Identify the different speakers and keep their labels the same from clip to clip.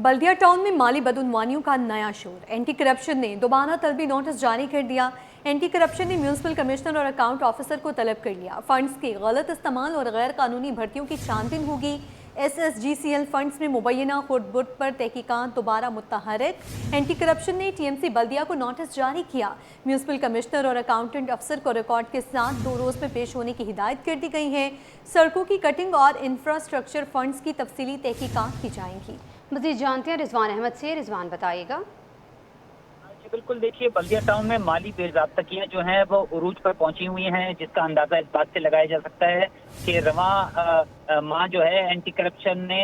Speaker 1: बल्दिया town में माली बदउनवानियों का नया शोर। एंटी करप्शन ने दोबारा तलबी नोटिस जारी कर दिया। एंटी करप्शन ने म्यूनसिपल कमिश्नर और अकाउंट ऑफिसर को तलब कर लिया। फंड्स के गलत इस्तेमाल और गैर कानूनी भर्तियों की छानबीन होगी। SSGCL फंड्स में मुबैना खुर्द-बुर्द पर तहकीकात दोबारा मुतहरक। एंटी करप्शन ने TMC बल्दिया को नोटिस जारी किया। म्यूनसिपल कमिश्नर और अकाउंटेंट अफसर को रिकॉर्ड के साथ 2 रोज़ में पेश होने की हिदायत कर दी गई है। सड़कों की कटिंग और इंफ्रास्ट्रक्चर फंड्स की तफसीली तहकीकात की जाएंगी।
Speaker 2: मज़ीद जानते हैं रिजवान अहमद से। रिजवान बताइएगा।
Speaker 3: जी बिल्कुल, देखिए बल्दिया टाउन में माली बेज़ाब्तगियाँ जो हैं वो उरूज पर पहुंची हुई हैं, जिसका अंदाजा इस बात से लगाया जा सकता है कि रवां माह जो है एंटी करप्शन ने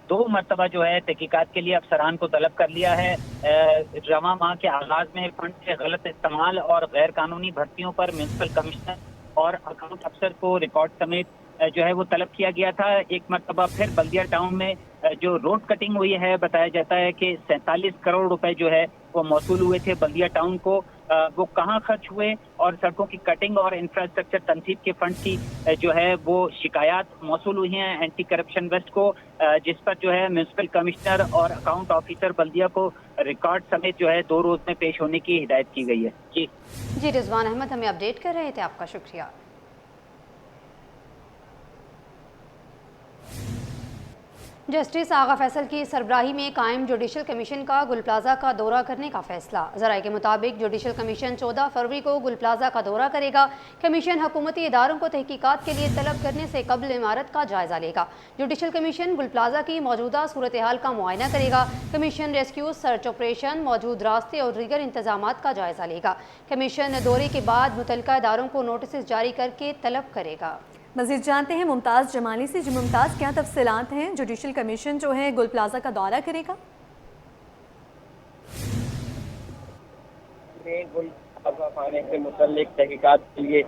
Speaker 3: 2 मरतबा जो है तहकीकात के लिए अफसरान को तलब कर लिया है। रवां माह के आगाज में फंड के गलत इस्तेमाल और गैर कानूनी भर्तियों पर म्यूनसिपल कमिश्नर और अकाउंट अफसर को रिकॉर्ड समेत जो है वो तलब किया गया था। एक मरतबा फिर बल्दिया टाउन में जो रोड कटिंग हुई है, बताया जाता है कि 47 करोड़ रुपए जो है वो मौसूल हुए थे बल्दिया टाउन को। वो कहाँ खर्च हुए और सड़कों की कटिंग और इंफ्रास्ट्रक्चर तनसीब के फंड की जो है वो शिकायत मौसूल हुई हैं एंटी करप्शन वेस्ट को, जिस पर जो है म्यूनसिपल कमिश्नर और अकाउंट ऑफिसर बल्दिया को रिकॉर्ड समेत जो है 2 रोज में पेश होने की हिदायत की गई है। जी
Speaker 2: रिजवान अहमद हमें अपडेट कर रहे थे, आपका शुक्रिया। जस्टिस आगा फैसल की सरबराही में कायम जुडिशल कमीशन का गुल प्लाजा का दौरा करने का फैसला। ज़राए के मुताबिक जुडिशल कमीशन 14 फरवरी को गुल प्लाजा का दौरा करेगा। कमीशन हुकूमती इदारों को तहकीकात के लिए तलब करने से कबल इमारत का जायजा लेगा। जुडिशल कमीशन गुल प्लाजा की मौजूदा सूरत हाल का मुआयना करेगा। कमीशन रेस्क्यू, सर्च ऑपरेशन, मौजूद रास्ते और दीगर इंतजामात का जायजा लेगा। कमीशन दौरे के बाद मुतल्लिका इदारों को नोटिस जारी करके तलब करेगा।
Speaker 1: मज़ीद जानते हैं मुमताज़ जमाली से। जी मुमताज़, क्या तफसीलात हैं? जुडिशल कमीशन जो है गुल प्लाजा का दौरा करेगा।
Speaker 4: गुल प्लाजा थाने से मुतल्लिक तहकीकात के लिए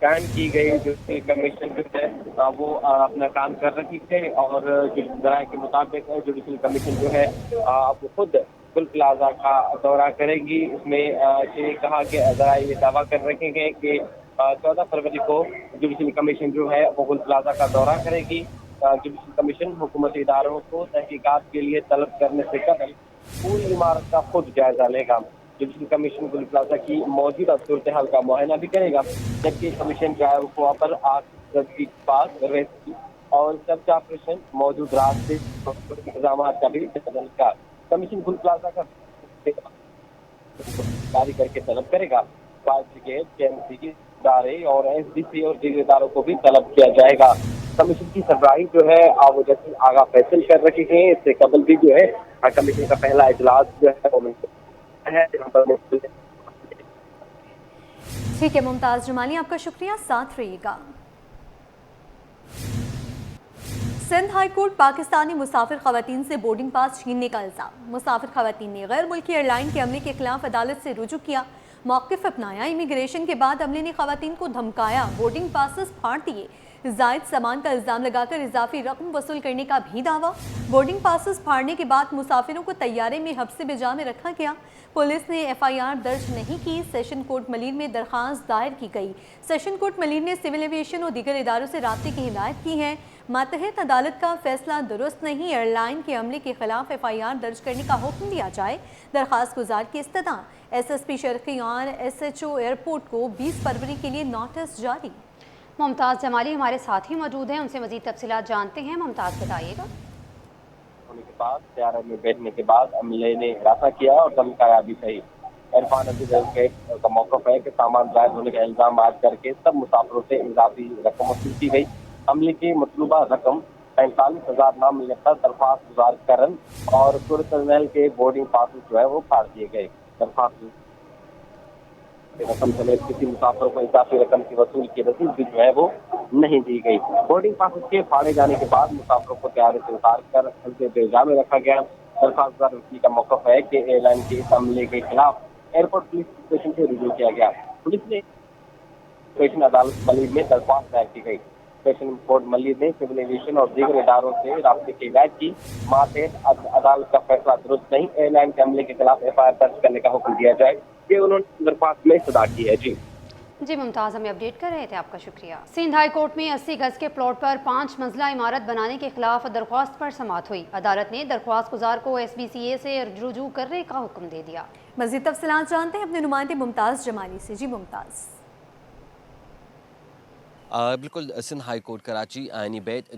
Speaker 4: कायम की गई जुडिशल कमीशन जो है वो अपना काम कर रही थे और ज़राए के मुताबिक जुडिशल कमीशन जो है वो खुद गुल प्लाजा का दौरा करेगी। इसमें ये कहा कि ज़राए ये दावा कर रहे हैं कि 14 फरवरी को जुडिशल कमीशन जो है वो गुल प्लाजा का दौरा करेगी। जुडिशल कमीशन हुकूमती इदारों को तहकीकात के लिए तलब करने से कबल पूरी इमारत का खुद जायजा लेगा। जुडिशल कमीशन गुल प्लाजा की मौजूदा सूरत हाल का मुआयना भी करेगा, जबकि कमीशन जो है वो पर आग की पास रेस्क्यू और सर्च ऑपरेशन, मौजूद रास्ते इंतजाम का भी जायजा। कमीशन गुल प्लाजा का जारी करके तलब करेगा। फायर ब्रिगेड, KMC इदारे और SDC और दीगर इदारों को भी तलब किया जाएगा। कमीशन की सरबराही जो है वो जस्टिस आगा फैसल कर रही है। इससे कबल भी जो है कमीशन का पहला इजलास जो है वो है।
Speaker 1: ठीक है मुमताज़ जमाली, आपका शुक्रिया, साथ रहिएगा। सिंध हाई कोर्ट पाकिस्तानी मुसाफिर खवातीन से बोर्डिंग पास छीनने का इल्जाम। मुसाफिर खवातीन ने गैर मुल्की एयरलाइन के अमले के खिलाफ अदालत से रुजू किया, मौक़िफ़ अपनाया। इमिग्रेशन के बाद अमले ने खवातीन को धमकाया, बोर्डिंग पासेस फाड़ दिए। जायद सामान का इल्ज़ाम लगाकर इजाफी रकम वसूल करने का भी दावा। बोर्डिंग पासेस फाड़ने के बाद मुसाफिरों को तैयारे में हब्से बिजा में रखा गया। पुलिस ने FIR दर्ज नहीं की। सेशन कोर्ट मलीर में दरख्वास्त दायर की गई। सेशन कोर्ट मलीर ने सिविल एविएशन और दीगर इदारों से राब्ते की हिदायत की है। मातहत अदालत का फैसला दुरुस्त नहीं, एयरलाइन के अमले के खिलाफ FIR दर्ज करने का हुक्म दिया जाए। दरख्वास्त गुजार की इस्तदा। SSP शर्की और SHO एयरपोर्ट को 20 फरवरी के लिए नोटिस जारी।
Speaker 2: मुमताज़ जमाली हमारे साथ ही मौजूद हैं, उनसे मज़ीद तफसीलात जानते हैं। मुमताज़ बताइएगा।
Speaker 4: होने के बाद तैयारे में बैठने के बाद अमले ने हिरासा किया और धमकाया भी सही। इरफान अजीज का मौक़िफ़ है कि सामान ज़ायद होने का इल्ज़ाम आयद करके सब मुसाफिरों से इजाफी रकम वसूल की गई। अमले की मतलूबा रकम 45,000 ना मिलने पर दरख्वास्त गुजार करन और सूरत महल के बोर्डिंग पासेस जो है वो फाड़ दिए गए। दरख्वास्त रकम समेत किसी मुसाफिर को इजाफी रकम की वसूल की रसीद भी जो है वो नहीं दी गई। बोर्डिंग पासेस के फाड़े जाने के बाद मुसाफिरों को तैयारी से उतार कर हल्के बेजा में रखा गया। दरख्वास्तदार वकील का मौक़िफ़ है कि एयरलाइन के इस हमले के खिलाफ एयरपोर्ट पुलिस स्टेशन से रुजू किया गया। पुलिस ने स्टेशन अदालत मलीर में दरख्वास्त दायर की गई। सेशन कोर्ट मलीर ने सिविल एविएशन और दीगर इदारों से राब्ते की हिदायत की। मातहत अदालत का फैसला दुरुस्त नहीं, एयरलाइन के हमले के खिलाफ FIR दर्ज करने का हुक्म दिया जाए। ये उन्होंने दरख्वास्त में सदा की है। जी
Speaker 2: जी मुमताज़, हमें अपडेट कर रहे थे, आपका शुक्रिया। सिंध हाई कोर्ट में 80 गज के प्लॉट पर 5 मंजिला इमारत बनाने के खिलाफ दरख्वास्त पर समाअत हुई। अदालत ने दरख्वास्त गुजार को SBCA से रुजू करने का हुक्म दे दिया।
Speaker 1: मज़ीद तफसीलात जानते हैं अपने नुमाइंदे मुमताज़ जमाली से। जी मुमताज़।
Speaker 5: बिल्कुल, सिंध हाई कोर्ट कराची आइनी बेंच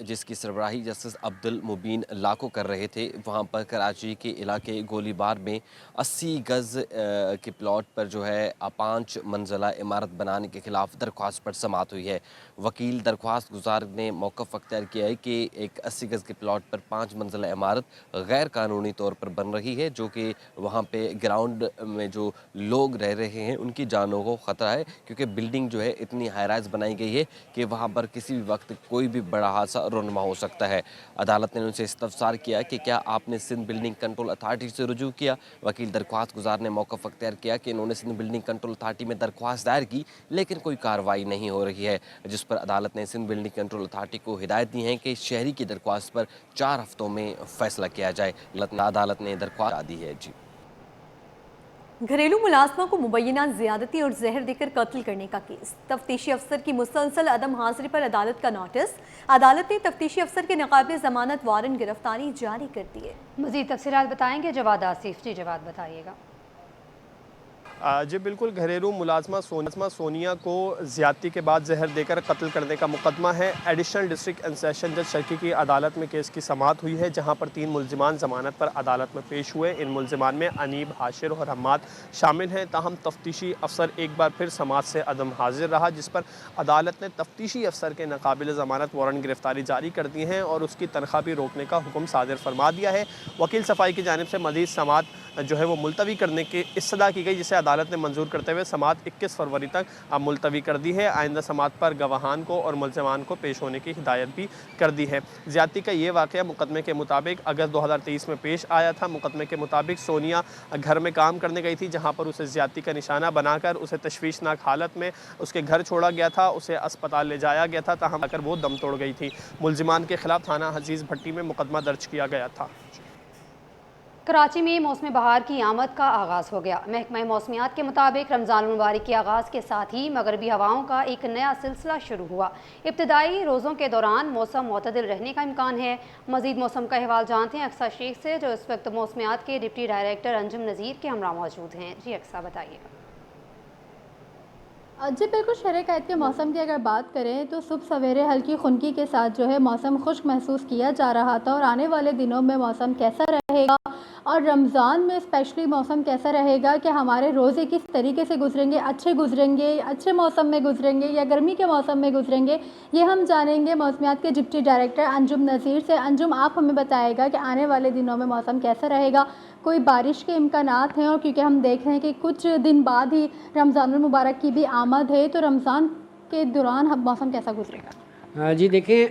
Speaker 5: जिसकी सरबराही जस्टिस अब्दुल मुबीन लाको कर रहे थे, वहाँ पर कराची के इलाके गोलीबार में 80 गज़ के प्लॉट पर जो है 5 मंजिला इमारत बनाने के खिलाफ दरख्वास्त पर समाअत हुई है। वकील दरख्वास्त गुजार ने मौक़िफ़ अख्तियार किया है कि एक 80 गज़ के प्लॉट पर 5 मंजिला इमारत गैर कानूनी तौर पर बन रही है, जो कि वहाँ पे ग्राउंड में जो लोग रह रहे हैं उनकी जानों को ख़तरा है, क्योंकि बिल्डिंग जो है इतनी हाई राइज़ बनाई गई है कि वहाँ पर किसी भी वक्त कोई भी बड़ा हादसा रोनमा हो सकता है। अदालत ने उनसे इस्तफसार किया कि क्या आपने सिंध बिल्डिंग कंट्रोल अथॉरिटी से रुजू किया। वकील दरख्वास्त गुजार ने मौक़िफ़ अख्तियार किया कि इन्होंने सिंध बिल्डिंग कंट्रोल अथॉरिटी में दरख्वास्त दायर की, लेकिन कोई कार्रवाई नहीं हो रही है, जिस पर अदालत ने सिंध बिल्डिंग कंट्रोल अथॉरिटी को हिदायत दी है कि शहरी की दरख्वास्त पर 4 हफ्तों में फ़ैसला किया जाए। अदालत ने दरख्वास्त दी है। जी,
Speaker 1: घरेलू मुलाजमा को मुबैना ज़्यादती और जहर देकर कत्ल करने का केस। तफ्तीशी अफसर की मुसलसल अदम हाजिरी पर अदालत का नोटिस। अदालत ने तफ्तीशी अफसर के नकाबिल ज़मानत वारंट गिरफ्तारी जारी कर दी है।
Speaker 2: मज़ीद तफसीलात बताएंगे जवाद आसिफ। जी जवाद, बताइएगा।
Speaker 6: जी बिल्कुल, घरेलू मुलाजमा सोनिया को ज़्यादती के बाद जहर देकर कत्ल करने का मुकदमा है। एडिशनल डिस्ट्रिक्ट एंड सेशन जज शर्की की अदालत में केस की समाअत हुई है, जहां पर 3 मुल्जिमान ज़मानत पर अदालत में पेश हुए। इन मुल्जिमान में अनीब, हाशिर और हम्माद शामिल हैं। ताहम तफ्तीशी अफसर एक बार फिर समाअत से अदम हाजिर रहा, जिस पर अदालत ने तफ्तीशी अफसर के नाकाबिल ज़मानत वारंट गिरफ्तारी जारी कर दी है और उसकी तनख्वाह भी रोकने का हुक्म सादिर फरमा दिया है। वकील सफाई की जानिब से मज़ीद समाअत जो है वो मुलतवी करने की इस्तदा की गई, जिसे अदालत ने मंजूर करते हुए समाअत 21 फरवरी तक मुलतवी कर दी है। आइंदा समाअत पर गवाहान को और मुल्ज़िमान को पेश होने की हिदायत भी कर दी है। ज़्यादती का ये वाक़या मुकदमे के मुताबिक अगस्त 2023 में पेश आया था। मुकदमे के मुताबिक सोनिया घर में काम करने गई थी, जहाँ पर उसे ज़्यादती का निशाना बनाकर उसे तशवीशनाक हालत में उसके घर छोड़ा गया था। उसे अस्पताल ले जाया गया था, ताहम आकर वो दम तोड़ गई थी। मुल्ज़िमान के खिलाफ थाना हजीज़ भट्टी में मुकदमा दर्ज किया गया था।
Speaker 2: कराची में मौसम बहार की आमद का आगाज़ हो गया। महकमा मौसमियात के मुताबिक रमज़ान मुबारक के आगाज़ के साथ ही मगरबी हवाओं का एक नया सिलसिला शुरू हुआ। इब्तदाई रोज़ों के दौरान मौसम मुतदिल रहने का इम्कान है। मज़ीद मौसम का अहवाल जानते हैं अक्सा शेख से, जो इस वक्त मौसमियात के डिप्टी डायरेक्टर अंजुम नज़ीर के हमरा मौजूद हैं। जी अक्सा, बताइएगा।
Speaker 7: जी बिल्कुल, शहर कैद के मौसम की अगर बात करें तो सुबह सवेरे हल्की खुनकी के साथ जो है मौसम खुश्क महसूस किया जा रहा था, और आने वाले दिनों में मौसम कैसा रहेगा और रमज़ान में स्पेशली मौसम कैसा रहेगा कि हमारे रोज़े किस तरीके से गुजरेंगे, अच्छे गुजरेंगे, अच्छे मौसम में गुजरेंगे या गर्मी के मौसम में गुजरेंगे, ये हम जानेंगे मौसमियात के डिप्टी डायरेक्टर अंजुम नज़ीर से। अंजुम, आप हमें बताएगा कि आने वाले दिनों में मौसम कैसा रहेगा, कोई बारिश के इम्कानात हैं? और क्योंकि हम देख रहे हैं कि कुछ दिन बाद ही रमज़ानुल मुबारक की भी आमद है, तो रमज़ान के दौरान हम मौसम कैसा गुजरेगा?
Speaker 8: जी देखिए,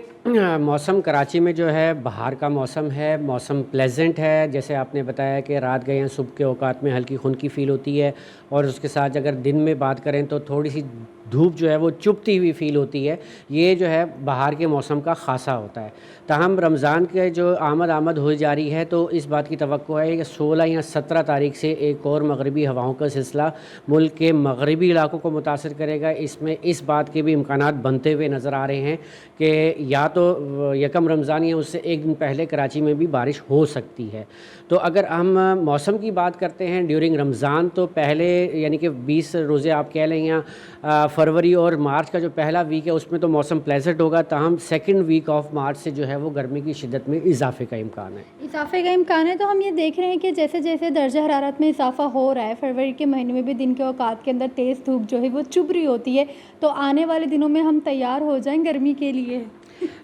Speaker 8: मौसम कराची में जो है बहार का मौसम है, मौसम प्लेजेंट है। जैसे आपने बताया कि रात गए हैं, सुबह के औकात में हल्की खुनकी फ़ील होती है, और उसके साथ अगर दिन में बात करें तो थोड़ी सी धूप जो है वो चुभती हुई फ़ील होती है। ये जो है बहार के मौसम का ख़ासा होता है। ताहम रमज़ान के जो आमद हो जा रही है, तो इस बात की तवक्को है कि 16 या 17 तारीख से एक और मगरबी हवाओं का सिलसिला मुल्क के मगरबी इलाकों को मुतासर करेगा। इसमें इस बात के भी इम्कानात बनते हुए नज़र आ रहे हैं कि या तो यकम रमज़ान या उससे एक दिन पहले कराची में भी बारिश हो सकती है। तो अगर हम मौसम की बात करते हैं ड्यूरिंग रमज़ान, तो पहले यानी कि 20 रोज़े आप कह लें, या फरवरी और मार्च का जो पहला वीक है उसमें तो मौसम प्लेजेंट होगा। ताहम सेकंड वीक ऑफ मार्च से जो है वो गर्मी की शिद्दत में इजाफे का इम्कान है।
Speaker 7: इजाफे का इम्कान है। तो हम ये देख रहे हैं कि जैसे जैसे दर्जा हरारत में इजाफा हो रहा है, फरवरी के महीने में भी दिन के औकात के अंदर तेज़ धूप जो है वो चुभ रही होती है, तो आने वाले दिनों में हम तैयार हो जाएं गर्मी के लिए।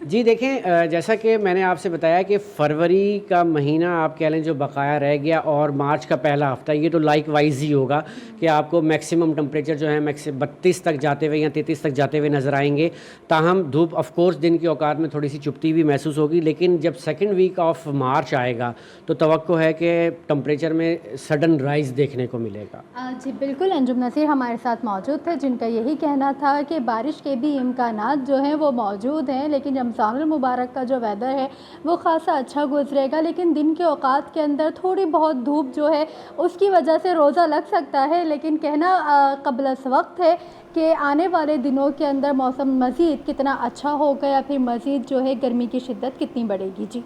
Speaker 8: जी देखें, जैसा कि मैंने आपसे बताया कि फरवरी का महीना आप कह लें जो बकाया रह गया, और मार्च का पहला हफ्ता, ये तो लाइक वाइज ही होगा कि आपको मैक्सिमम टेम्परेचर जो है 32 तक जाते हुए या 33 तक जाते हुए नज़र आएंगे। ताहम धूप ऑफ कोर्स दिन की औकात में थोड़ी सी चुभती हुई महसूस होगी, लेकिन जब सेकंड वीक ऑफ मार्च आएगा तो तवक्को है कि टेम्परेचर में सडन राइज देखने को मिलेगा।
Speaker 7: जी बिल्कुल, अंजुम नज़ीर हमारे साथ मौजूद थे, जिनका यही कहना था कि बारिश के भी इम्कानात जो हैं वो मौजूद हैं, लेकिन लेकिन रमज़ान मुबारक का जो वेदर है वो ख़ासा अच्छा गुजरेगा, लेकिन दिन के औकात के अंदर थोड़ी बहुत धूप जो है उसकी वजह से रोज़ा लग सकता है, लेकिन कहना क़ब्ल वक्त है कि आने वाले दिनों के अंदर मौसम मज़ीद कितना अच्छा होगा या फिर मज़ीद जो है गर्मी की शिद्दत कितनी बढ़ेगी। जी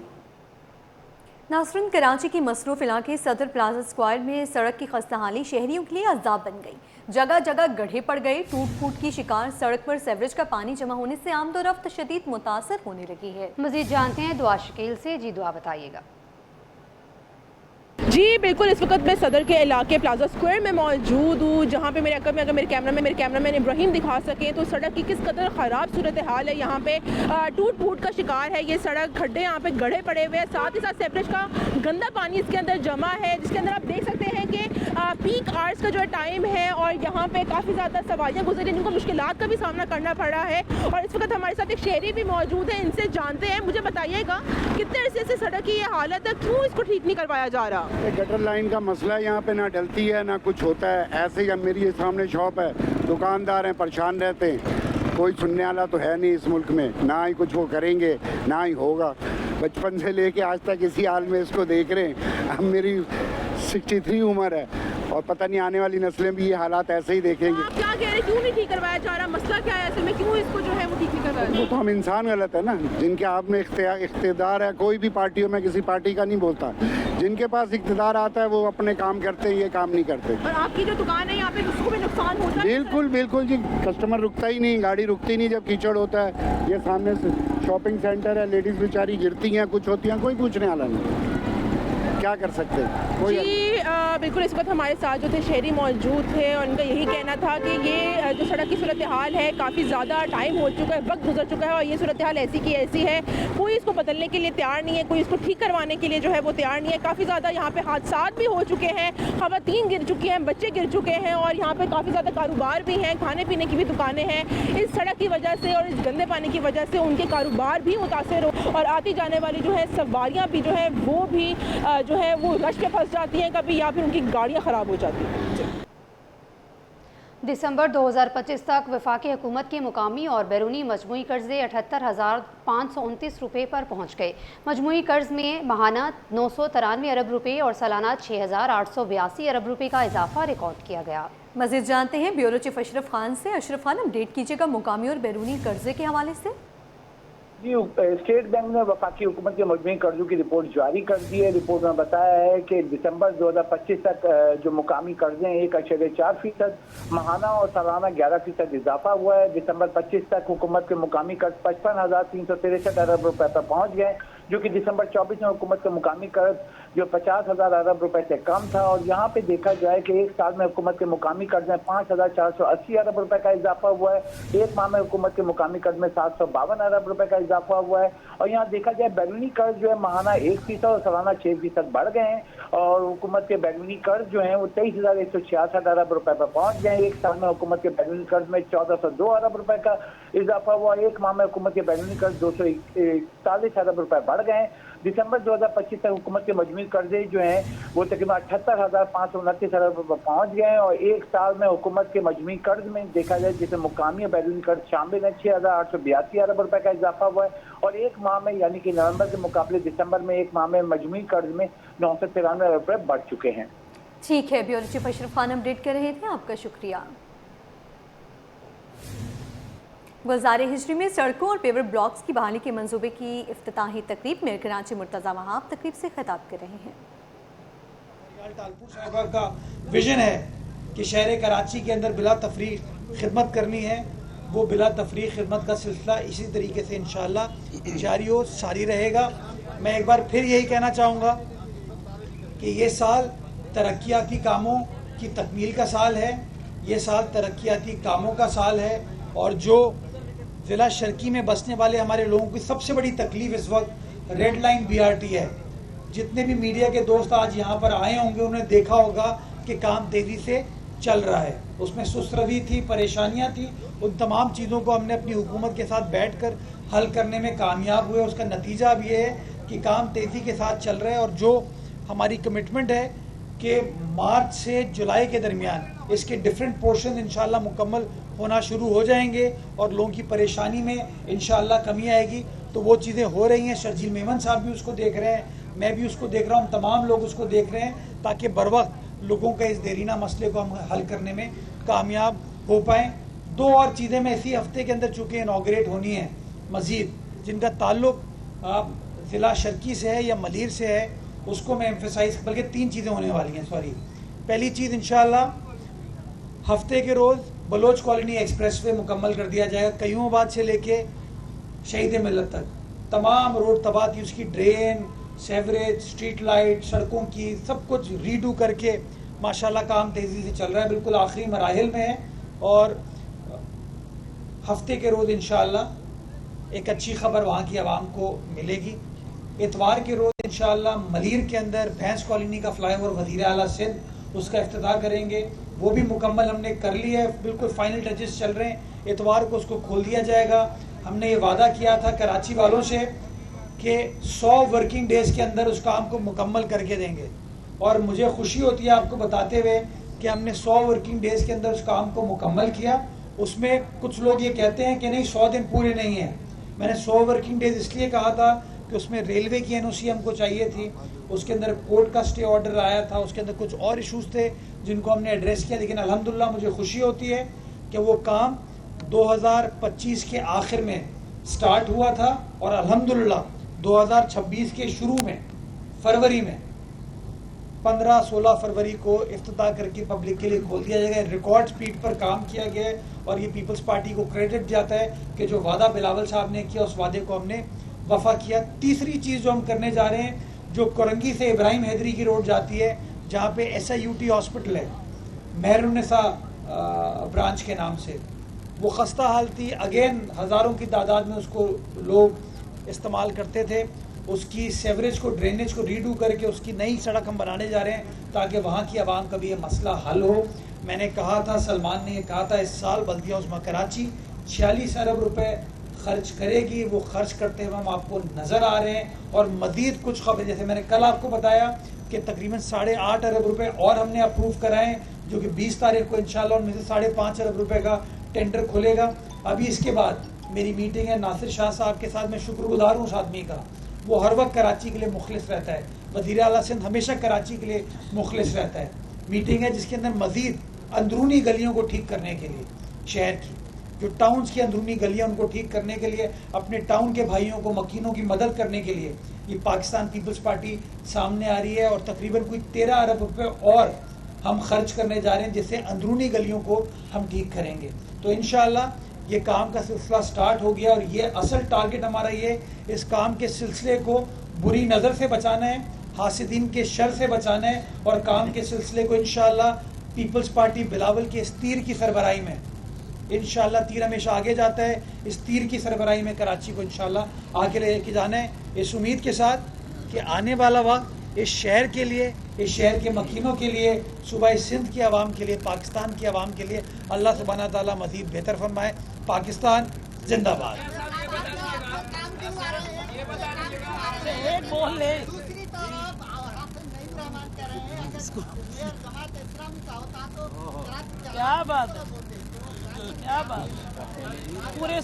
Speaker 1: नासरीन, कराची की मसरूफ़ इलाके सदर प्लाजा स्क्वायर में सड़क की खस्ताहाली शहरियों के लिए अज़ाब बन गई। जगह जगह गड्ढे पड़ गए, टूट फूट की शिकार। सड़क पर सीवरेज का पानी जमा होने से आमदोरफ्त शदीद मुतासर होने लगी है।
Speaker 2: मज़ीद जानते हैं दुआ शकील से। जी दुआ बताइएगा।
Speaker 9: जी बिल्कुल, इस वक्त मैं सदर के इलाके प्लाजा स्क्वायर में मौजूद हूँ, जहाँ पे अगर मेरे कैमरामैन इब्राहिम दिखा सकें तो सड़क की किस कदर ख़राब सूरत हाल है। यहाँ पे टूट फूट का शिकार है ये सड़क, खड्डे यहाँ पे गड्ढे पड़े हुए हैं, साथ ही साथ सीवरेज का गंदा पानी इसके अंदर जमा है, जिसके अंदर आप देख सकते हैं कि पीक आवर्स का जो टाइम है और यहाँ पे काफ़ी ज़्यादा सवारियाँ गुजरी, जिनको मुश्किलात का भी सामना करना पड़ रहा है। और इस वक्त हमारे साथ एक शहरी भी मौजूद है, इनसे जानते हैं। मुझे बताइएगा कितने अरसे से सड़क की ये हालत है, क्यों इसको ठीक नहीं करवाया जा रहा?
Speaker 10: गटर लाइन का मसला है, यहाँ पे ना डलती है ना कुछ होता है। ऐसे ही मेरी सामने शॉप है, दुकानदार हैं, परेशान रहते हैं। कोई सुनने वाला तो है नहीं इस मुल्क में, ना ही कुछ वो करेंगे ना ही होगा। बचपन से लेके आज तक इसी हाल में इसको देख रहे हैं। अब मेरी 63 उम्र है और पता नहीं आने वाली नस्लें भी ये हालात ऐसे ही देखेंगी।
Speaker 9: आप क्या कह रहे हैं, क्यों नहीं ठीक करवाया जा रहा? मसला क्या है ऐसे में, क्यों इसको जो है वो ठीक नहीं करवाया जा रहा?
Speaker 10: तो हम इंसान गलत है ना, जिनके आप में इख्तियार है। कोई भी पार्टियों में किसी पार्टी का नहीं बोलता, जिनके पास इख्तियार आता है वो अपने काम करते हैं, ये काम नहीं करते।
Speaker 9: और आपकी जो दुकान है यहाँ पे उसको भी नुकसान होता है?
Speaker 10: बिल्कुल बिल्कुल जी, कस्टमर रुकता ही नहीं, गाड़ी रुकती नहीं जब कीचड़ होता है। ये सामने शॉपिंग सेंटर है, लेडीज़ बेचारी गिरती हैं, कुछ होती हैं, कोई पूछने वाला नहीं, क्या कर सकते हैं।
Speaker 9: जी बिल्कुल, इस वक्त हमारे साथ जो थे शहरी मौजूद थे और उनका यही कहना था कि ये जो सड़क की सूरत हाल है, काफ़ी ज़्यादा टाइम हो चुका है, वक्त गुजर चुका है और ये सूरत हाल ऐसी की ऐसी है। कोई इसको बदलने के लिए तैयार नहीं है, कोई इसको ठीक करवाने के लिए जो है वो तैयार नहीं है। काफ़ी ज़्यादा यहाँ पे हादसात भी हो चुके हैं, ख़वातीन गिर चुकी हैं, बच्चे गिर चुके हैं और यहाँ पे काफ़ी ज़्यादा कारोबार भी हैं, खाने पीने की भी दुकानें हैं। इस सड़क की वजह से और इस गंदे पानी की वजह से उनके कारोबार भी मुतासर हो और आती जाने वाली जो है सवारियाँ भी जो है वो भी जो है वो रश पे फंस जाती हैं कभी, या फिर उनकी गाड़ियाँ ख़राब हो जाती हैं।
Speaker 2: दिसंबर 2025 तक वफाकी हुकूमत के मुकामी और बैरूनी मजमूई कर्ज़े 78,529 रुपये पर पहुँच गए। मजमूई कर्ज़ में माहाना 993 अरब रुपये और सालाना 6,882 अरब रुपये का इजाफा रिकॉर्ड किया गया।
Speaker 1: मज़ीद जानते हैं ब्यूरो चीफ अशरफ खान से। अशरफ खान, अपडेट कीजिएगा मुकामी और बैरूनी कर्जे के हवाले से।
Speaker 11: जी, स्टेट बैंक ने वफाकी हुकूमत के मजमूई कर्जों की रिपोर्ट जारी कर दी है। रिपोर्ट में बताया है कि दिसंबर 2025 तक जो मुकामी कर्जे हैं 1.4%, माहाना और सालाना 11% इजाफा हुआ है। दिसंबर 25 तक हुकूमत के मुकामी कर्ज 55,363 अरब रुपए पर पहुंच गए, जो कि दिसंबर 24 में हुकूमत के मुकामी कर्ज जो 50,000 अरब रुपए से कम था। और यहाँ पे देखा जाए कि एक साल में हुकूमत के मुकामी कर्ज में 5,480 अरब रुपए का इजाफा हुआ है। एक माह में हुकूमत के मुकामी कर्ज में 752 अरब रुपए का इजाफा हुआ है। और यहाँ देखा जाए बैरूनी कर्ज जो है माहाना 1% और सालाना 6% बढ़ गए हैं और हुकूमत के बैरूनी कर्ज जो है वो 23,166 अरब रुपए पर पहुंच गए। एक साल में हुकूमत के बैरूनी कर्ज में 1,402 अरब रुपए का इजाफा हुआ। एक माह में हुकूमत के बैरूनी कर्ज 241 अरब रुपए बढ़ गए। दिसंबर 2025 तक हुकूमत के मजमूई कर्जे जो हैं वो तकरीबन 78,529 अरब रुपए पहुंच गए और एक साल में हुकूमत के मजमूई कर्ज में देखा जाए जिसमें मुकामी और बैरूनी कर्ज शामिल है 6,882 अरब रुपए का इजाफा हुआ है। और एक माह में यानी कि नवंबर के मुकाबले दिसंबर में एक माह में मजमूई कर्ज में 993 अरब रुपए बढ़ चुके हैं।
Speaker 1: ठीक है, bureau chief Ashraf Khan update कर रहे थे, आपका शुक्रिया। गुज़ारे हिजरी में सड़कों और पेवर ब्लॉक्स की बहाली के मंसूबे की इफ्तिताही तकरीब में कराची मुर्तज़ा वहाब तकरीब से खिताब कर रहे हैं।
Speaker 12: तालपुर साहिबा का विजन है कि शहर कराची के अंदर बिला तफरीक खिदमत करनी है, वो बिला तफरीक खिदमत का सिलसिला इसी तरीके से इंशाअल्लाह जारी हो सारी रहेगा। मैं एक बार फिर यही कहना चाहूँगा कि ये साल तरक्याती कामों की तकमील का साल है, ये साल तरक्याती कामों का साल है। और जो ज़िला शर्की में बसने वाले हमारे लोगों की सबसे बड़ी तकलीफ इस वक्त रेड लाइन BRT है। जितने भी मीडिया के दोस्त आज यहाँ पर आए होंगे उन्हें देखा होगा कि काम तेज़ी से चल रहा है, उसमें सुस्तरवी थी, परेशानियाँ थी, उन तमाम चीज़ों को हमने अपनी हुकूमत के साथ बैठकर हल करने में कामयाब हुए। उसका नतीजा अब ये है कि काम तेज़ी के साथ चल रहा है और जो हमारी कमिटमेंट है कि मार्च से जुलाई के दरमियान इसके डिफरेंट पोर्शन इंशाल्लाह मुकम्मल ہونا شروع ہو جائیں گے اور لوگوں کی پریشانی میں انشاءاللہ کمی آئے گی. تو وہ چیزیں ہو رہی ہیں. شرجیل میمن صاحب بھی اس کو دیکھ رہے ہیں, میں بھی اس کو دیکھ رہا ہوں, تمام لوگ اس کو دیکھ رہے ہیں تاکہ بروقت لوگوں کے اس دیرینہ مسئلے کو ہم حل کرنے میں کامیاب ہو پائیں. 2 اور چیزیں میں اسی ہفتے کے اندر چونکہ انوگریٹ ہونی ہیں مزید, جن کا تعلق ضلع شرکی سے ہے یا ملیر سے ہے, اس کو میں ایمفیسائز, بلکہ 3 چیزیں ہونے والی ہیں. سوری, پہلی چیز انشاءاللہ ہفتے کے روز بلوچ کالونی ایکسپریس وے مکمل کر دیا جائے گا. قیوم آباد سے لے کے شہید ملت تک تمام روڈ تباہ تھی, اس کی ڈرین, سیوریج, اسٹریٹ لائٹ, سڑکوں کی سب کچھ ریڈو کر کے ماشاءاللہ کام تیزی سے چل رہا ہے, بالکل آخری مراحل میں ہے. اور ہفتے کے روز انشاءاللہ ایک اچھی خبر وہاں کی عوام کو ملے گی. اتوار کے روز انشاءاللہ ملیر کے اندر بھینس کالونی کا فلائی اوور وزیر اعلیٰ سندھ اس کا افتتاح کریں گے. وہ بھی مکمل ہم نے کر لی ہے, بالکل فائنل ٹچز چل رہے ہیں. اتوار کو اس کو کھول دیا جائے گا. ہم نے یہ وعدہ کیا تھا کراچی والوں سے کہ 100 ورکنگ ڈیز کے اندر اس کام کو مکمل کر کے دیں گے, اور مجھے خوشی ہوتی ہے آپ کو بتاتے ہوئے کہ ہم نے 100 ورکنگ ڈیز کے اندر اس کام کو مکمل کیا. اس میں کچھ لوگ یہ کہتے ہیں کہ نہیں 100 دن پورے نہیں ہیں. میں نے 100 ورکنگ ڈیز اس لیے کہا تھا کہ اس میں ریلوے کی NOC ہم کو چاہیے تھی, اس کے اندر کورٹ کا سٹے آرڈر آیا تھا, اس کے اندر کچھ اور ایشوز تھے جن کو ہم نے ایڈریس کیا. لیکن الحمدللہ مجھے خوشی ہوتی ہے کہ وہ کام 2025 کے آخر میں سٹارٹ ہوا تھا, اور الحمدللہ 2026 کے شروع میں فروری میں 15-16 فروری کو افتتاح کر کے پبلک کے لیے کھول دیا جائے گا. ریکارڈ سپیڈ پر کام کیا گیا ہے, اور یہ پیپلز پارٹی کو کریڈٹ جاتا ہے کہ جو وعدہ بلاول صاحب نے کیا اس وعدے کو ہم نے وفا کیا. تیسری چیز جو ہم کرنے جا رہے ہیں, جو کرنگی سے ابراہیم حیدری کی روڈ جاتی ہے جہاں پہ SIUT ہاسپٹل ہے مہر النساء برانچ کے نام سے, وہ خستہ حال تھی. اگین ہزاروں کی تعداد میں اس کو لوگ استعمال کرتے تھے. اس کی سیوریج کو, ڈرینیج کو ریڈو کر کے اس کی نئی سڑک ہم بنانے جا رہے ہیں تاکہ وہاں کی عوام کا بھی یہ مسئلہ حل ہو. میں نے کہا تھا, سلمان نے یہ کہا تھا, اس سال بلدیہ عظمیٰ کراچی 46 ارب روپے خرچ کرے گی. وہ خرچ کرتے ہوئے ہم آپ کو نظر آ رہے ہیں. اور مزید کچھ خبریں, جیسے میں نے کل آپ کو بتایا کہ تقریباً 8.5 ارب روپے اور ہم نے اپروو کرائے ہیں, جو کہ 20 تاریخ کو انشاءاللہ ان میں سے 5.5 ارب روپے کا ٹینڈر کھلے گا. ابھی اس کے بعد میری میٹنگ ہے ناصر شاہ صاحب کے ساتھ. میں شکر گزار ہوں اس آدمی کا, وہ ہر وقت کراچی کے لیے مخلص رہتا ہے. وزیر اعلیٰ سندھ ہمیشہ کراچی کے لیے مخلص رہتا ہے. میٹنگ ہے جس کے اندر مزید اندرونی گلیوں کو ٹھیک کرنے کے لیے, شہر کی جو ٹاؤنز کی اندرونی گلیاں ان کو ٹھیک کرنے کے لیے, اپنے ٹاؤن کے بھائیوں کو, مکینوں کی مدد کرنے کے لیے یہ پاکستان پیپلز پارٹی سامنے آ رہی ہے. اور تقریباً کوئی 13 ارب روپے اور ہم خرچ کرنے جا رہے ہیں, جس سے اندرونی گلیوں کو ہم ٹھیک کریں گے. تو انشاءاللہ یہ کام کا سلسلہ سٹارٹ ہو گیا, اور یہ اصل ٹارگٹ ہمارا یہ اس کام کے سلسلے کو بری نظر سے بچانا ہے, حاسدین کے شر سے بچانا ہے, اور کام کے سلسلے کو انشاءاللہ پیپلز پارٹی بلاول کے اس تیر کی سربراہی میں, انشاءاللہ تیر ہمیشہ آگے جاتا ہے, اس تیر کی سربراہی میں کراچی کو انشاءاللہ آگے لے کے جانا ہے, اس امید کے ساتھ کہ آنے والا وقت اس شہر کے لیے, اس شہر کے مکینوں کے لیے, صوبہ سندھ کی عوام کے لیے, پاکستان کی عوام کے لیے اللہ سبحانہ تعالیٰ مزید بہتر فرمائے. پاکستان زندہ باد.
Speaker 13: کیا بات ہے, کیا بات پورے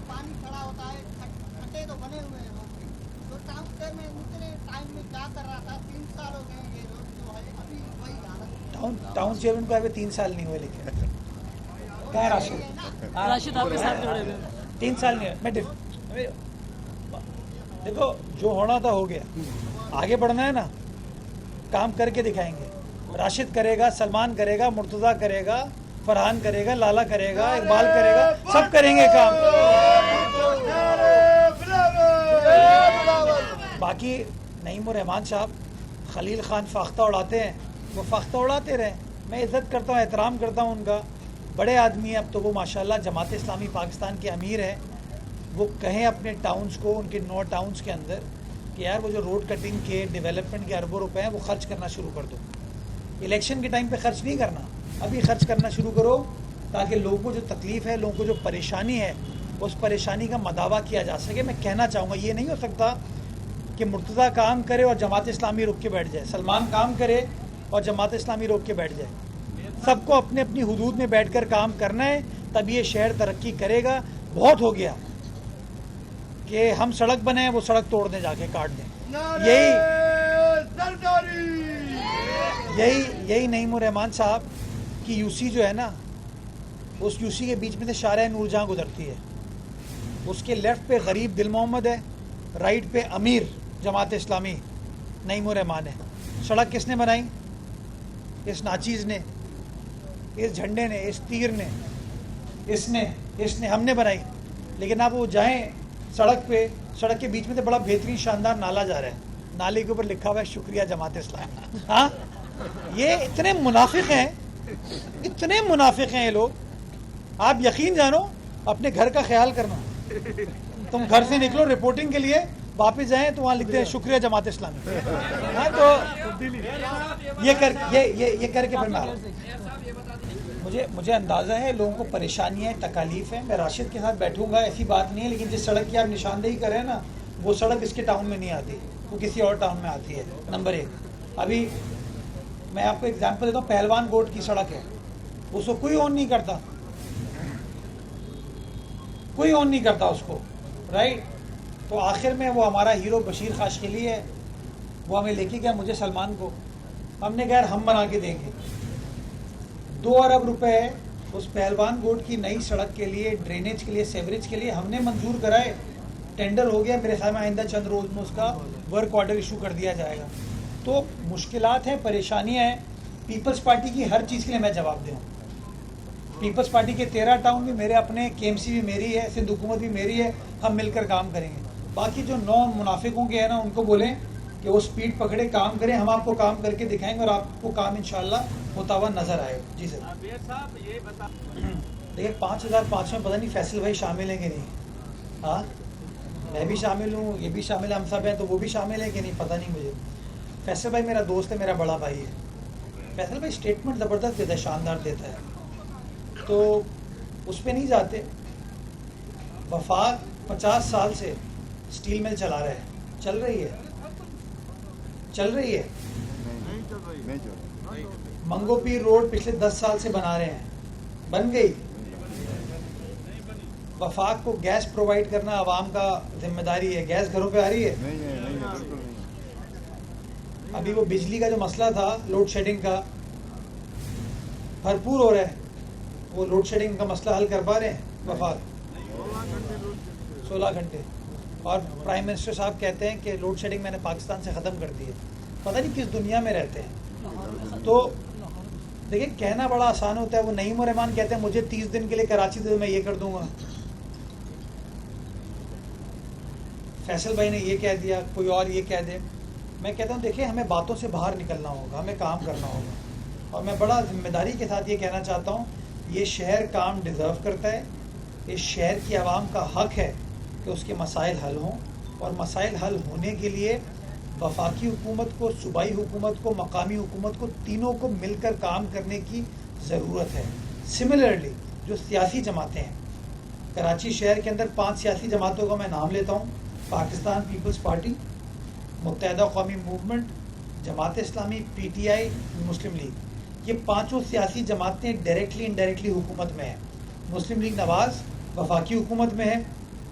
Speaker 14: پانی کھڑا ہوتا ہے, کھڈے تو بنے ہوئے ہیں. تو ٹاؤن میں اتنے ٹائم میں کیا کر رہا تھا, 3 سال ہو گئے یہ روڈ جو ہے, ابھی وہی حالت.
Speaker 12: ٹاؤن چیئرمین کو ابھی 3 سال نہیں ہوئے, لیکن کہاں راشد آپ کے ساتھ جڑے ہوئے 3 سال نہیں ہوئے. میں دیکھو جو ہونا تھا ہو گیا, آگے بڑھنا ہے نا, کام کر کے دکھائیں گے. راشد کرے گا, سلمان کرے گا, مرتضیٰ کرے گا, فرحان کرے گا, لالا کرے گا, اقبال کرے گا, سب کریں گے کام. باقی نعیم الرحمان صاحب خلیل خان فاختہ اڑاتے ہیں, وہ فاختہ اڑاتے رہیں. میں عزت کرتا ہوں, احترام کرتا ہوں ان کا, بڑے آدمی ہیں. اب تو وہ ماشاءاللہ جماعت اسلامی پاکستان کے امیر ہیں. وہ کہیں اپنے ٹاؤنز کو, ان کے 9 ٹاؤنز کے اندر کہ یار وہ جو روڈ کٹنگ کے ڈیولپمنٹ کے اربوں روپے ہیں وہ خرچ کرنا شروع کر دو. الیکشن کے ٹائم پہ خرچ نہیں کرنا, ابھی خرچ کرنا شروع کرو, تاکہ لوگوں کو جو تکلیف ہے, لوگوں کو جو پریشانی ہے, اس پریشانی کا مداوع کیا جا سکے. میں کہنا چاہوں گا, یہ نہیں ہو سکتا کہ کہ مرتضیٰ کام کرے اور جماعت اسلامی رک کے بیٹھ جائے, سلمان کام کرے اور جماعت اسلامی روک کے بیٹھ جائے. سب کو اپنے اپنی حدود میں بیٹھ کر کام کرنا ہے, تب یہ شہر ترقی کرے گا. بہت ہو گیا کہ ہم سڑک بنائیں وہ سڑک توڑ دیں, جا کے کاٹ دیں. یہی نعیم الرحمان صاحب کی یو سی جو ہے نا, اس یو سی کے بیچ میں سے شارع نور جہاں گزرتی ہے. اس کے لیفٹ پہ غریب دل محمد ہے, رائٹ پہ امیر جماعت اسلامی نعیم الرحمان ہے. سڑک کس نے بنائی؟ اس ناچیز نے, اس جھنڈے نے, اس تیر نے, اس نے ہم نے بنائی. لیکن آپ وہ جائیں سڑک پہ, سڑک کے بیچ میں سے بڑا بہترین شاندار نالا جا رہا ہے, نالے کے اوپر لکھا ہوا ہے شکریہ جماعت اسلامی. ہاں, یہ اتنے منافق ہیں, اتنے منافق ہیں یہ لوگ. آپ یقین جانو, اپنے گھر کا خیال کرنا. تم گھر سے نکلو رپورٹنگ کے لیے, واپس جائیں تو وہاں لکھتے ہیں شکریہ جماعت اسلامی. ہاں, تو یہ کر کے پھر میں مجھے اندازہ ہے لوگوں کو پریشانیاں تکالیف ہیں. میں راشد کے ساتھ بیٹھوں گا, ایسی بات نہیں ہے, لیکن جس سڑک کی آپ نشاندہی کر رہے ہیں نا, وہ سڑک اس کے ٹاؤن میں نہیں آتی, وہ کسی اور ٹاؤن میں آتی ہے. نمبر 1. ابھی میں آپ کو ایگزامپل دیتا ہوں, پہلوان گوٹ کی سڑک ہے, اس کو کوئی اون نہیں کرتا, کوئی اون نہیں کرتا اس کو, رائٹ. تو آخر میں وہ ہمارا ہیرو بشیر خاشقلی ہے, وہ ہمیں لے کے گیا, مجھے سلمان کو. ہم نے کہا ہم بنا کے دیں گے. 2 ارب روپے اس پہلوان گوٹ کی نئی سڑک کے لیے, ڈرینیج کے لیے, سیوریج کے لیے ہم نے منظور کرائے. ٹینڈر ہو گیا, میرے خیال میں آئندہ چند روز میں اس کا ورک آرڈر ایشو کر دیا جائے گا. تو مشکلات ہیں, پریشانیاں ہیں. پیپلز پارٹی کی ہر چیز کے لیے میں جواب دوں. پیپلز پارٹی کے 13 ٹاؤن بھی میرے اپنے, کے ایم سی بھی میری ہے, سندھ حکومت بھی میری ہے, ہم مل کر کام کریں گے. باقی جو 9 منافقوں کے ہیں نا, ان کو بولیں کہ وہ سپیڈ پکڑے, کام کریں. ہم آپ کو کام کر کے دکھائیں گے اور آپ کو کام انشاءاللہ ہوتا ہوا نظر آئے. جی سر. دیکھیں 5005 میں پتہ نہیں فیصل بھائی شامل ہیں کہ نہیں. ہاں, میں بھی شامل ہوں, یہ بھی شامل ہے, ہم سب ہیں, تو وہ بھی شامل ہیں کہ نہیں پتہ نہیں مجھے. فیصل بھائی میرا دوست ہے, میرا بڑا بھائی ہے. فیصل بھائی اسٹیٹمنٹ زبردست دیتا ہے, شاندار دیتا ہے, تو اس پہ نہیں جاتے. وفاق 50 سال سے اسٹیل مل چلا رہا ہے, چل رہی ہے. منگو پیر روڈ پچھلے 10 سال سے بنا رہے ہیں, بن گئی. وفاق کو گیس پرووائڈ کرنا عوام کا ذمہ داری ہے. گیس گھروں پہ آ رہی ہے. ابھی وہ بجلی کا جو مسئلہ تھا, لوڈ شیڈنگ کا, بھرپور ہو رہا ہے. وہ لوڈ شیڈنگ کا مسئلہ حل کر پا رہے ہیں وفاق. 16 گھنٹے. اور پرائم منسٹر صاحب کہتے ہیں کہ لوڈ شیڈنگ میں نے پاکستان سے ختم کر دی ہے. پتہ نہیں کس دنیا میں رہتے ہیں. تو دیکھیں, کہنا بڑا آسان ہوتا ہے. وہ نعیم الرحمان کہتے ہیں مجھے 30 دن کے لیے کراچی دے دو, میں یہ کر دوں گا. فیصل بھائی نے یہ کہہ دیا, کوئی اور یہ کہہ دے. میں کہتا ہوں دیکھیں, ہمیں باتوں سے باہر نکلنا ہوگا, ہمیں کام کرنا ہوگا. اور میں بڑا ذمہ داری کے ساتھ یہ کہنا چاہتا ہوں, یہ شہر کام ڈیزرو کرتا ہے. اس شہر کی عوام کا حق ہے کہ اس کے مسائل حل ہوں, اور مسائل حل ہونے کے لیے وفاقی حکومت کو, صوبائی حکومت کو, مقامی حکومت کو, تینوں کو مل کر کام کرنے کی ضرورت ہے. سملرلی جو سیاسی جماعتیں ہیں, کراچی شہر کے اندر 5 سیاسی جماعتوں کا میں نام لیتا ہوں. پاکستان پیپلز پارٹی, متحدہ قومی movement, Jamaat Islami, P T I, Muslim league. یہ 5 سیاسی جماعتیں ڈائریکٹلی انڈائریکٹلی حکومت میں ہیں. مسلم لیگ نواز وفاقی حکومت میں ہے.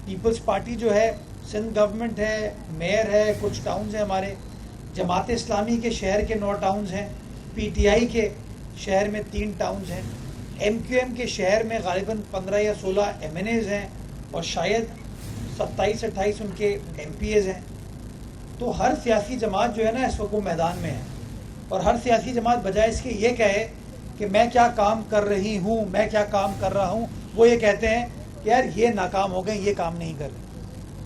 Speaker 12: پیپلز پارٹی جو ہے سندھ گورنمنٹ ہے, میئر ہے, کچھ ٹاؤنز ہیں ہمارے. جماعت اسلامی کے شہر کے 9 ٹاؤنز ہیں. پی ٹی آئی کے شہر میں 3 ٹاؤنز ہیں. ایم کیو ایم کے شہر میں غالباً 15 یا 16 ایم این ایز ہیں, اور شاید 27-28 ان کے ایم پی ایز ہیں. تو ہر سیاسی جماعت جو ہے نا اس وقت وہ میدان میں ہے. اور ہر سیاسی جماعت بجائے اس کے یہ کہے کہ میں کیا کام کر رہی ہوں, میں کیا کام کر رہا ہوں, وہ یہ کہتے ہیں کہ یار یہ ناکام ہو گئے, یہ کام نہیں کر رہے.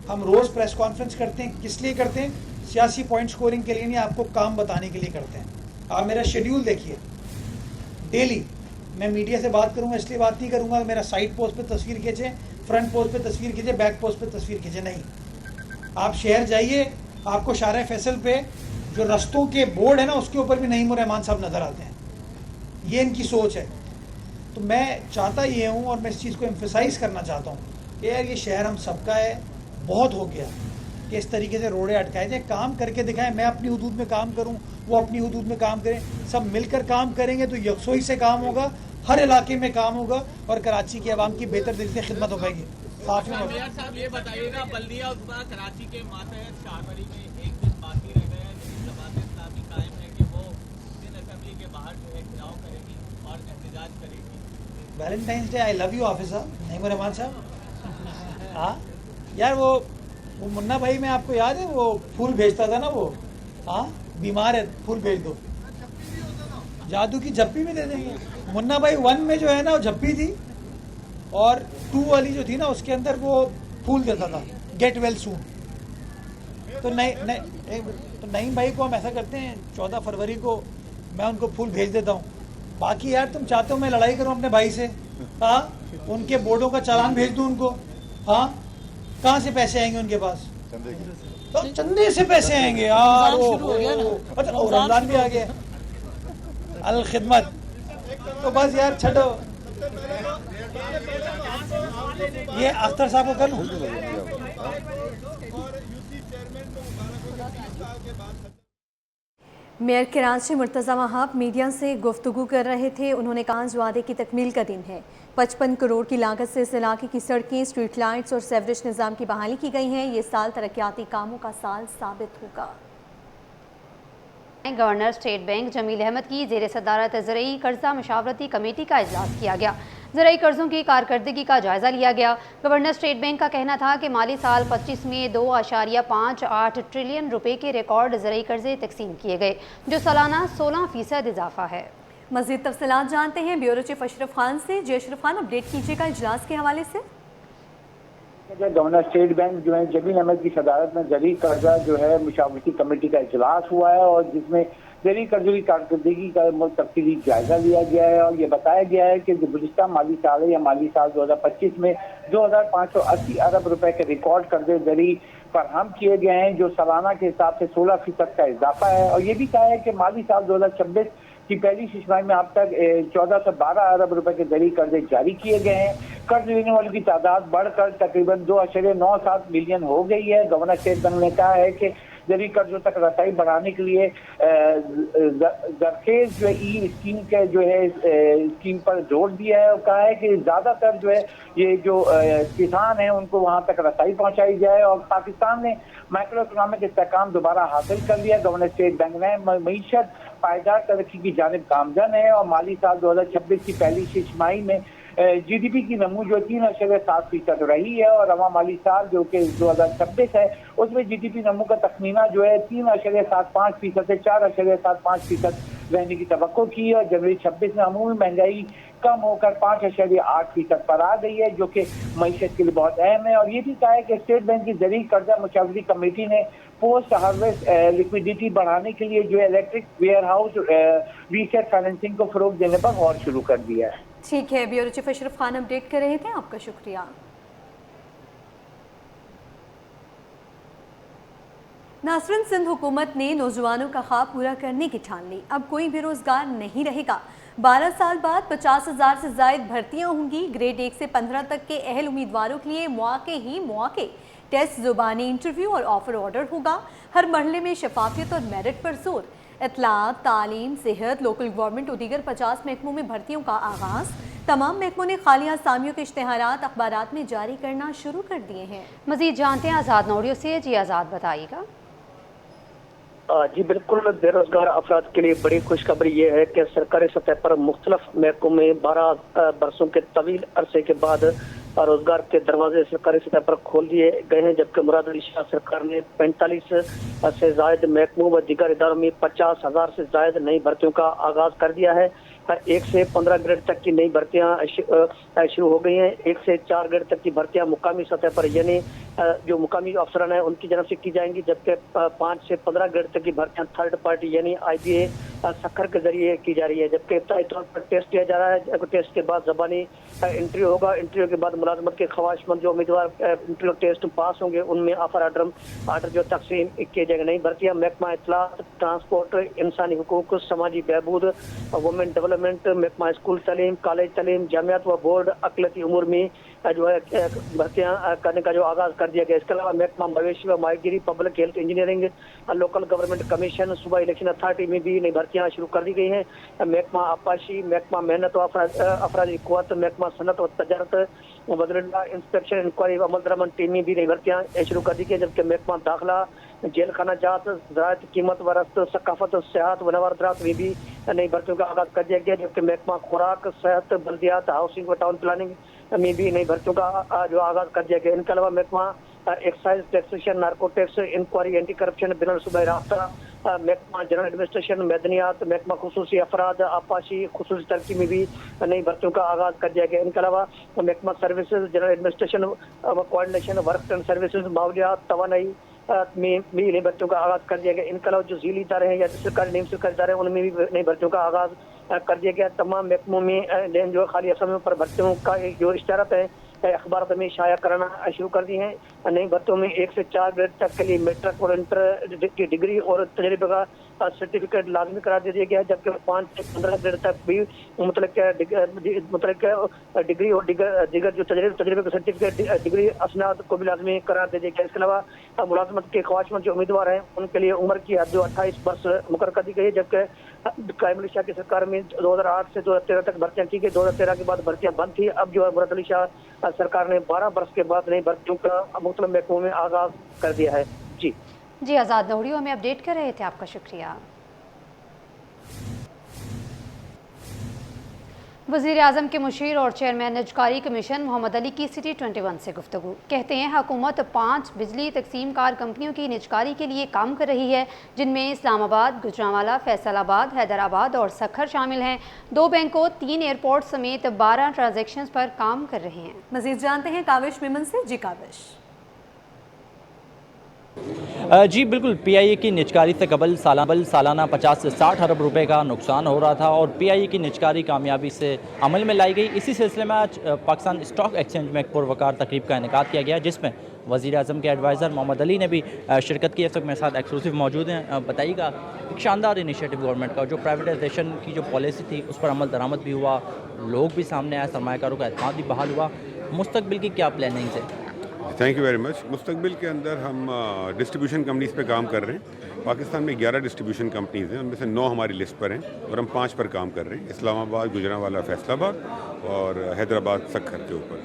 Speaker 12: ہم روز پریس کانفرنس کرتے ہیں, کس لیے کرتے ہیں؟ سیاسی پوائنٹ سکورنگ کے لیے نہیں, آپ کو کام بتانے کے لیے کرتے ہیں. آپ میرا شیڈیول دیکھیے, ڈیلی میں میڈیا سے بات کروں گا, اس لیے بات نہیں کروں گا میرا سائڈ پوسٹ پہ تصویر کھینچیں, فرنٹ پوسٹ پہ تصویر کھینچیں, بیک پوسٹ پہ تصویر کھینچیں. نہیں, آپ شہر جائیے, آپ کو شارع فیصل پہ جو رستوں کے بورڈ ہے نا اس کے اوپر بھی نعیم الرحمان صاحب نظر آتے ہیں. یہ ان کی سوچ ہے. تو میں چاہتا یہ ہوں, اور میں اس چیز کو ایمفیسائز کرنا چاہتا ہوں کہ یار یہ شہر ہم سب کا ہے. بہت ہو گیا, کہ اس طریقے سے روڑے اٹکائے جائیں, کام کر کے دکھائیں. میں اپنی حدود میں کام کروں, وہ اپنی حدود میں کام کریں, سب مل کر کام کریں گے تو یکسوئی سے کام ہوگا, ہر علاقے میں کام ہوگا اور کراچی کی عوام کی بہتر طریقے سے خدمت ہو پائے گی.
Speaker 15: میئر صاحب یہ بتائیے گا, بلدیہ عضو کراچی کے ماتحت شاہبری میں ایک دن باقی رہ گیا ہے, لیکن جماعت اسلامی قائم ہے کہ وہ دن اسمبلی کے باہر جو ہے گھیراؤ کرے گی اور احتجاج کرے گی.
Speaker 12: Valentine's day, I love you officer Naeem ur-Rahman صاحب. ہاں یار وہ منا بھائی, میں آپ کو یاد ہے وہ پھول بھیجتا تھا نا, وہ ہاں بیمار ہے, پھول بھیج دو, جادو کی جھپی بھی دے دیں گے. منا بھائی 1 میں جو ہے نا وہ جھپی تھی, اور 2 والی جو تھی نا اس کے اندر وہ پھول دیتا تھا, گیٹ ویل سون. تو نعیم بھائی کو ہم ایسا کرتے ہیں 14 فروری کو میں ان کو پھول بھیج دیتا ہوں. باقی یار تم چاہتے ہو میں لڑائی کروں اپنے بھائی سے, ہاں ان کے بورڈوں کا چالان بھیج دوں ان کو, ہاں کہاں سے پیسے آئیں گے ان کے پاس؟ تو چندے سے پیسے آئیں گے یار. رمضان بھی آ گیا, الخدمت. تو بس یار چھٹو, یہ اختر صاحب کو کر لوں.
Speaker 1: میئر کراچی مرتضی وہاب میڈیا سے گفتگو کر رہے تھے. انہوں نے کہا آج وعدے کی تکمیل کا دن ہے. 55 کروڑ کی لاگت سے اس علاقے کی سڑکیں, اسٹریٹ لائٹس اور سیوریج نظام کی بحالی کی گئی ہیں. یہ سال ترقیاتی کاموں کا سال ثابت ہوگا.
Speaker 2: گورنر اسٹیٹ بینک جمیل احمد کی زیر صدارت زرعی قرضہ مشاورتی کمیٹی کا اجلاس کیا گیا. زرعی قرضوں کی کارکردگی کا جائزہ لیا گیا. گورنر اسٹیٹ بینک کا کہنا تھا کہ مالی سال 25 میں 2.58 ٹریلین روپے کے ریکارڈ زرعی قرضے تقسیم کیے گئے, جو سالانہ 16% اضافہ ہے.
Speaker 1: مزید تفصیلات جانتے ہیں بیورو چیف اشرف خان سے. جی اشرف خان, اپڈیٹ کیجیے گا اجلاس کے حوالے سے.
Speaker 11: گورنر اسٹیٹ بینک جو ہے جمیل احمد کی صدارت میں زرعی قرضہ جو ہے مشاورتی کمیٹی کا اجلاس ہوا ہے, اور جس میں زرعی قرضوں کی کارکردگی کا تفصیلی جائزہ لیا گیا ہے, اور یہ بتایا گیا ہے کہ گزشتہ مالی سال یا مالی سال 2025 میں 2580 ارب روپے کے ریکارڈ قرضے زرعی فراہم کیے گئے ہیں, جو سالانہ کے حساب سے 16% کا اضافہ ہے. اور یہ بھی کہا ہے کہ مالی سال 2026 کی پہلی ششماہی میں اب تک 1412 ارب روپے کے زرعی قرضے جاری کیے گئے ہیں. قرض لینے والوں کی تعداد بڑھ کر تقریباً 2.97 ملین ہو گئی ہے. گورنر اسٹیٹ بینک نے کہا ہے کہ زرعی قرضوں تک رسائی بڑھانے کے لیے زرخیز جو ہے ای اسکیم کے جو ہے اسکیم پر زور دیا ہے, اور کہا ہے کہ زیادہ تر جو ہے یہ جو کسان ہیں ان کو وہاں تک رسائی پہنچائی جائے. اور پاکستان نے مائکرو اکنامک استحکام دوبارہ حاصل کر لیا. گورنر اسٹیٹ بینک نے معیشت پائیدار ترقی کی جانب گامزن ہے, اور مالی سال 2026 کی پہلی چھماہی میں جی ڈی پی کی نمو جو 3.7% رہی ہے, اور رواں مالی سال جو کہ 2026 ہے اس میں جی ڈی پی نمو کا تخمینہ جو ہے 3.75% سے 4.75% رہنے کی توقع کی ہے. اور جنوری 26 میں عمومی مہنگائی کم ہو کر 5.8% پر آ گئی ہے, جو کہ معیشت کے لیے بہت اہم ہے. اور یہ بھی کہا ہے کہ اسٹیٹ بینک کی زرعی قرضہ مشاورتی کمیٹی نے پوسٹ ہارویسٹ لیکویڈیٹی بڑھانے کے لیے جو ہے electric warehouse receipt financing کو فروغ دینے پر غور شروع کر دیا ہے.
Speaker 1: ٹھیک ہے, بیورو چیف اشرف خان اپڈیٹ کر رہے تھے, آپ کا شکریہ. ناصرن سندھ حکومت نے نوجوانوں کا خواب پورا کرنے کی ٹھان لی. اب کوئی بے روزگار نہیں رہے گا. 12 سال بعد 50,000 سے زائد بھرتیاں ہوں گی. گریڈ 1 سے 15 تک کے اہل امیدواروں کے لیے مواقع ہی مواقع. ٹیسٹ, زبانی انٹرویو اور آفر آرڈر ہوگا. ہر مرحلے میں شفافیت اور میرٹ پر زور. اطلاعات, تعلیم, صحت, لوکل گورنمنٹ اور دیگر 50 محکموں میں بھرتیوں کا آغاز. تمام محکموں نے خالی اسامیوں کے اشتہارات اخبارات میں جاری کرنا شروع کر دیے ہیں.
Speaker 2: مزید جانتے ہیں آزاد نوڈیو سے. جی آزاد, بتائیے گا.
Speaker 16: جی بالکل, بے روزگار افراد کے لیے بڑی خوشخبری یہ ہے کہ سرکاری سطح پر مختلف محکموں میں 12 برسوں کے طویل عرصے کے بعد روزگار کے دروازے سرکاری سطح پر کھول دیے گئے ہیں, جبکہ مراد علی شاہ سرکار نے 45 سے زائد محکموں و دیگر اداروں میں 50,000 سے زائد نئی بھرتیوں کا آغاز کر دیا ہے. 1 سے 15 گریڈ تک کی نئی بھرتیاں شروع ہو گئی ہیں. 1 سے 4 گریڈ تک کی بھرتیاں مقامی سطح پر یعنی جو مقامی افسران ہیں ان کی جانب سے کی جائیں گی, جبکہ 5 سے 15 گریڈ تک کی بھرتیاں تھرڈ پارٹی یعنی آئی بی اے سکھر کے ذریعے کی جا رہی ہے. جبکہ ابتدائی طور پر ٹیسٹ کیا جا رہا ہے. ٹیسٹ کے بعد زبانی انٹرویو ہوگا. انٹرویو کے بعد ملازمت کے خواہش مند جو امیدوار انٹرویو ٹیسٹ پاس ہوں گے ان میں آفر آرڈر جو تقسیم کیے جائیں گے. نئی بھرتیاں محکمہ اطلاعات, ٹرانسپورٹ, انسانی حقوق, سماجی بہبود, وومن ڈیولپمنٹ, محکمہ اسکول تعلیم, کالج تعلیم, جامعات و بورڈ اقلیتی امور میں जो है भर्तियां करने का जो आगाज कर दिया गया। इसके अलावा महकमा मवेशी व माहीगिरी, public health engineering, local government commission, सूबा इलेक्शन अथॉरिटी में भी नई भर्तियां शुरू कर दी गई हैं। महकमा आपाशी, महकमा मेहनत व अफराजी कुव्वत, महकमा सनत व तजारत, वज़ीरुल्लाह इंस्पेक्शन इंक्वायरी व अमल दरामद टीम में भी नई भर्तियां शुरू कर दी गई। जबकि महकमा दाखिला, जेल खाना जात, ज़राअत कीमत व रफ्त, सकाफत, सियाहत व नवारदात में भी नई भर्तियों का आगाज कर दिया गया। जबकि महकमा खुराक, सेहत, बल्दियात, हाउसिंग व टाउन प्लानिंग में भी नई भर्तियों का जो आगाज कर दिया गया। इनके अलावा महकमा excise, taxation, narco tax, inquiry, anti corruption, बिन सूबाई राब्ता, महकमा जनरल एडमिनिस्ट्रेशन, मैदनियात, महकमा खुसूसी अफराद, आपाशी, खुसूसी तरक्की में भी नई भर्तियों का आगाज कर दिया गया। इनके अलावा महकमा सर्विसेज, जनरल एडमिनिस्ट्रेशन व कोऑर्डिनेशन, वर्क एंड सर्विसेज, माहौलियात, तवानाई में भी नई भर्तियों का आगाज कर दिया गया। इनके अलावा जो ज़ीली इदारे हैं या सरकारी नियम सरकारी इदारे हैं उनमें भी नई भर्तियों का आगाज कर दिया गया। तमाम महकमों में जो खाली असमियों पर भर्तियों का जो इश्तिहारात है अखबार में शाया कराना शुरू कर दी हैं। नई भर्तियों में 1 से 4 ग्रेड तक के लिए मैट्रिक और इंटर की डिग्री और तजर्बे का सर्टिफिकेट लाजमी करार दे दिया गया है। जबकि 5 से 15 ग्रेड तक भी डिग्री और दिगर जो तजर्बे का सर्टिफिकेट, डिग्री, असनाद को भी लाजमी करार दे दिया गया। इसके अलावा मुलाजमत के ख्वाहिशमंद जो उम्मीदवार हैं उनके लिए उम्र की हद जो 28 वर्ष मुकर्रर कर दी गई है। जबकि कायम अली शाह की सरकार में 2008 से 2013 तक भर्तियां की गई। 2013 के बाद भर्तियां बंद थी। अब जो है मुराद अली शाह सरकार ने 12 वर्ष के बाद नई भर्तियों का मुख्तलिफ महकमों में आगाज कर दिया है। जी
Speaker 2: आज़ाद नौड़ियो हमें अपडेट कर रहे थे, आपका शुक्रिया। वज़ीर आज़म के मुशीर और चेयरमैन निजकारी कमीशन मोहम्मद अली की सिटी 21 से गुफ्तगू। कहते हैं हुकूमत 5 बिजली तकसीम कार कंपनियों की निजकारी के लिए काम कर रही है, जिनमें इस्लामाबाद, गुजरांवाला, फैसलाबाद, हैदराबाद और सखर शामिल हैं। 2 बैंकों, 3 एयरपोर्ट समेत 12 ट्रांजैक्शंस पर काम कर रहे हैं।
Speaker 1: मज़ीद जानते हैं काविश मेमन से। जी काविश।
Speaker 17: जी बिल्कुल, पीआईए की निजकारी से कबल सालाना 50 से 60 अरब रुपए का नुकसान हो रहा था और पीआईए की निजकारी कामयाबी से अमल में लाई गई। इसी सिलसिले में आज पाकिस्तान स्टॉक एक्सचेंज में एक पुरवकार तकरीब का इनेकाद किया गया, जिसमें वज़ीर आज़म के एडवाइज़र मोहम्मद अली ने भी शिरकत की। इस वक्त मेरे साथ एक्सक्लूसिव मौजूद हैं। बताइएगा, एक शानदार इनिशिएटिव गवर्नमेंट का, जो प्राइवेटाइजेशन की जो पॉलिसी थी उस पर अमल दरामद भी हुआ, लोग भी सामने आए, सरमायाकारों का एतमाद भी बहाल हुआ। मुस्तकबिल की क्या प्लानिंग है?
Speaker 18: Thank you very much. मुस्तकबिल के अंदर हम डिस्ट्रीब्यूशन कंपनीज़ पे काम कर रहे हैं। पाकिस्तान में 11 डिस्ट्रीब्यूशन कंपनीज़ हैं, उनमें से 9 हमारी लिस्ट पर हैं और हम 5 पर काम कर रहे हैं, इस्लामाबाद, गुजरांवाला, फैसलाबाद और हैदराबाद सखर के ऊपर।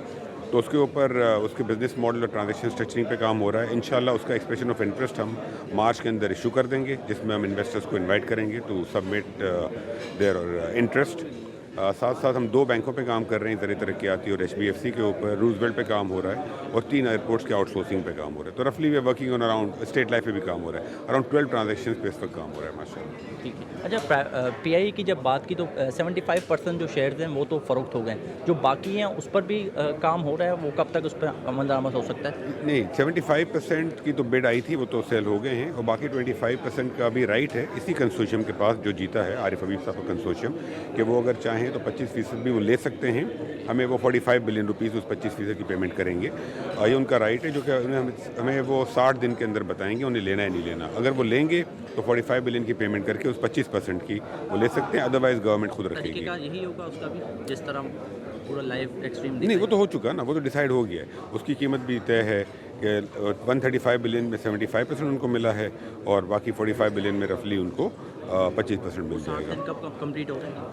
Speaker 18: तो उसके ऊपर उसके बिज़नेस मॉडल और ट्रांजैक्शन स्ट्रक्चरिंग पे काम हो रहा है। इंशाल्लाह उसका एक्सप्रेशन ऑफ इंटरेस्ट हम मार्च के अंदर इशू कर देंगे, जिसमें हम इन्वेस्टर्स को इन्वाइट करेंगे टू सबमिट देयर इंटरेस्ट। साथ साथ हम 2 बैंकों पे काम कर रहे हैं, ज़र तरक्याती और HBFC के ऊपर, रूजवेल्ट पे काम हो रहा है और 3 एयरपोर्ट्स के आउटसोर्सिंग पे काम हो रहा है। तो रफली we working on around state life पे भी काम हो रहा है, अराउंड 12 ट्रांजेक्शन पे इस वक्त काम हो रहा है माशाल्लाह।
Speaker 17: ठीक है। अच्छा, पीआईए की जब बात की तो 75% जो शेयर्स हैं वो तो फ़रोख्त हो गए, जो बाकी हैं उस पर भी काम हो रहा है, वो कब तक उस पर अमल दरामद हो सकता है?
Speaker 18: नहीं, 75% की तो बिड आई थी, वो तो सेल हो गए हैं और बाकी 25% का भी राइट है इसी कंसोर्शियम के पास जो जीता है, आरिफ हबीब साहब का कंसोर्शियम, कि वो अगर चाहें तो 25% भी वो ले सकते हैं। हमें वो 45 बिलियन रुपीज़ उस 25% की पेमेंट करेंगे। ये उनका राइट है, जो कि हमें वो 60 दिन के अंदर बताएंगे उन्हें लेना है नहीं लेना। अगर वो लेंगे तो 45 बिलियन की पेमेंट करके उस 25% की वो ले सकते हैं, अदरवाइज गवर्नमेंट खुद रखेगी।
Speaker 17: यही होगा उसका भी, जिस तरह पूरा लाइव एक्सट्रीम
Speaker 18: नहीं, वो तो हो चुका ना, वो तो डिसाइड हो गया है। उसकी कीमत भी तय है कि 135 बिलियन में 75% उनको मिला है और बाकी 45 बिलियन में रफली उनको 25% मिल जाएगा।
Speaker 17: कब कंप्लीट हो जाएगा?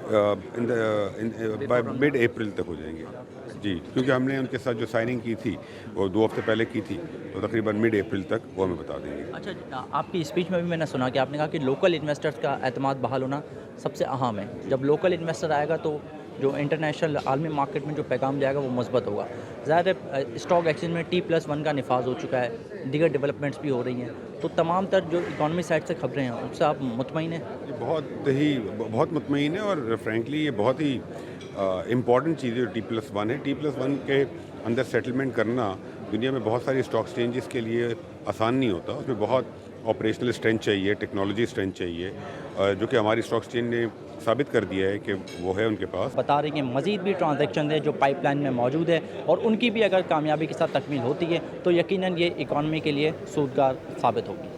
Speaker 18: बाय मिड अप्रैल तक हो जाएंगे जी, क्योंकि हमने उनके साथ जो साइनिंग की थी वो 2 हफ्ते पहले की थी, तो तकरीबन मिड अप्रैल तक वो हमें बता देंगे।
Speaker 17: अच्छा, आपकी स्पीच में भी मैंने सुना कि आपने कहा कि लोकल इन्वेस्टर्स का एतमाद बहाल होना सबसे अहम है। जब लोकल इन्वेस्टर आएगा तो जो इंटरनेशनल आलमी मार्केट में जो पैगाम जाएगा वो मजबूत होगा। ज़ाहिर है स्टॉक एक्सचेंज में T+1 का निफाज हो चुका है, दीगर डेवलपमेंट्स भी हो रही हैं, तो तमाम तर जो इकॉनमी साइड से खबरें हैं उनसे आप मुतमईन हैं?
Speaker 18: बहुत मुतमईन है और फ्रेंकली ये बहुत ही इम्पॉर्टेंट चीज़ है। T+1 है। T+1 के अंदर सेटलमेंट करना दुनिया में बहुत सारी स्टॉक एक्सचेंजेस के लिए आसान नहीं होता। उसमें बहुत ऑपरेशनल स्ट्रेंथ चाहिए, टेक्नोलॉजी स्ट्रेंथ चाहिए, जो कि हमारी स्टॉक एक्सचेंज ने साबित कर दिया है कि वो है उनके पास।
Speaker 17: बता रहे हैं कि मज़ीद भी ट्रांजैक्शन है जो पाइपलाइन में मौजूद है और उनकी भी अगर कामयाबी के साथ तकमील होती है तो यकीनन ये इकॉनमी के लिए सूदगार साबित होगी।